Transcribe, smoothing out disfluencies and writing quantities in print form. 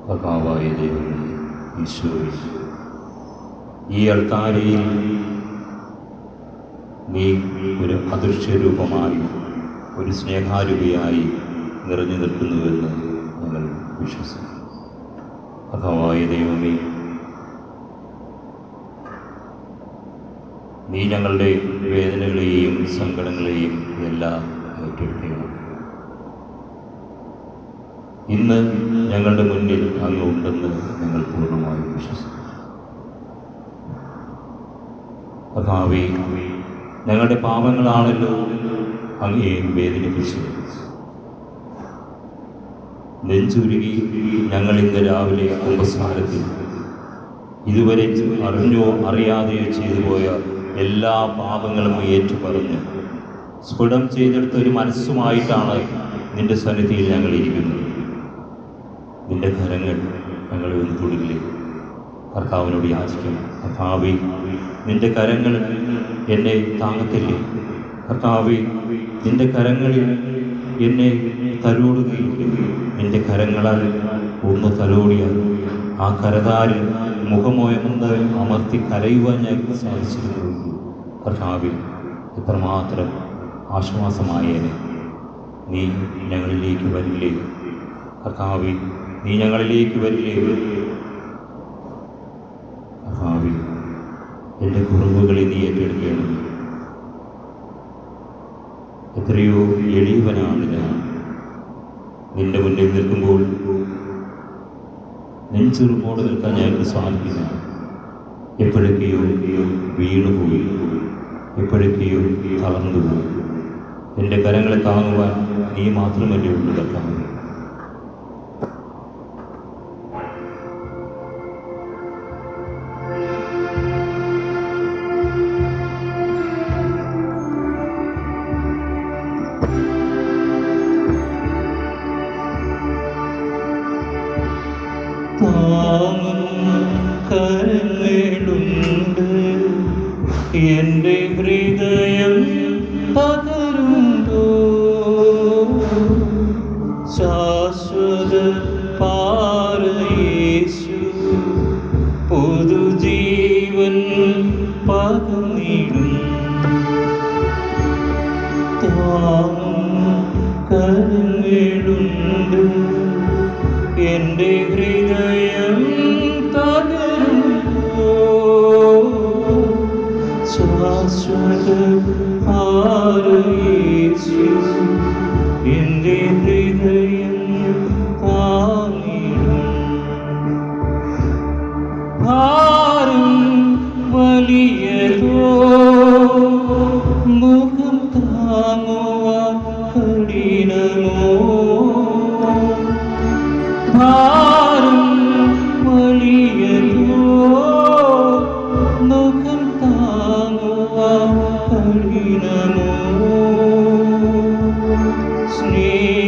ഭഗവായ ദൈവമേ, ഈശോയെ, ഈ അൾത്താരയിൽ നീ ഒരു അദൃശ്യരൂപമായി, ഒരു സ്നേഹാരൂപിയായി നിറഞ്ഞു നിൽക്കുന്നുവെന്ന് ഞങ്ങൾ വിശ്വസിക്കുന്നു. ഭഗവായ ദൈവമേ, നീ ഞങ്ങളുടെ വേദനകളെയും സങ്കടങ്ങളെയും എല്ലാം ഏറ്റെടുക്കണം. ഇന്ന് ഞങ്ങളുടെ മുന്നിൽ അങ്ങ് ഉണ്ടെന്ന് ഞങ്ങൾ പൂർണ്ണമായും വിശ്വസിക്കുന്നു. കർത്താവേ, ഞങ്ങളുടെ പാപങ്ങളാണല്ലോ അങ്ങേയും വേദനിപ്പിച്ചത്. നെഞ്ചുരുകി ഞങ്ങൾ ഇന്ന് രാവിലെ കുമ്പസാരത്തിൽ ഇതുവരെ അറിഞ്ഞോ അറിയാതെയോ ചെയ്തു പോയ എല്ലാ പാപങ്ങളും ഏറ്റുപറഞ്ഞ് സ്ഫുടം ചെയ്തെടുത്ത ഒരു മനസ്സുമായിട്ടാണ് നിന്റെ സന്നിധിയിൽ ഞങ്ങൾ ഇരിക്കുന്നത്. നിന്റെ കരങ്ങൾ ഞങ്ങളെ ഒന്ന് തൊടില്ലേ? കർത്താവിനോട് യാചിക്കും. കർത്താവേ, നിന്റെ കരങ്ങൾ എന്നെ താങ്ങത്തില്ലേ? കർത്താവേ, നിന്റെ കരങ്ങളിൽ എന്നെ തലോടുകയില്ലേ? നിന്റെ കരങ്ങളാൽ ഒന്ന് തലോടിയാൽ ആ കരതാരിൽ മുഖമോയമൊന്ന് അമർത്തി കരയുവാൻ ഞങ്ങൾക്ക് സാധിച്ചിരുന്നു. കർത്താവേ, എത്രമാത്രം ആശ്വാസമായേനെ. നീ ഞങ്ങളിലേക്ക് വരില്ലേ? കർത്താവേ, നീ ഞങ്ങളിലേക്ക് വരില്ലേ? കർത്താവേ, എൻ്റെ കുറവുകളെ നീ ഏറ്റെടുക്കണം. എത്രയോ എളിയവനാണ് ഞാൻ. നിന്റെ മുന്നിൽ നിൽക്കുമ്പോൾ നെഞ്ചുറുപ്പോടെ നിൽക്കാൻ ഞങ്ങൾക്ക് സാധിക്കില്ല. എപ്പോഴൊക്കെയോ വീണുപോയി, എപ്പോഴൊക്കെയോ തളർന്നുപോയി. എൻ്റെ കരങ്ങളെ താങ്ങുവാൻ നീ മാത്രമല്ലേ ഉള്ളൂ. കർത്താവേ, കരങ്ങളുണ്ട് എൻ്റെ ഹൃദയം പകരുണ്ടോ? ശാശ്വത പാറയേശു പുതുജീവൻ പകർന്നിടും. കരങ്ങളുണ്ട് എൻ്റെ ഹൃദയം തകരുമ്പോ. ശാശ്വത യേശു എൻ്റെ ഹൃദയം താങ്ങിടും. ഭാരം വലിയതോ മുഖം താങ്ങുവാൻ കഠിനമോ? ഭാരം വലിയതോ മുഖം താങ്ങുവാൻ കഠിനമോ? സ്നേഹ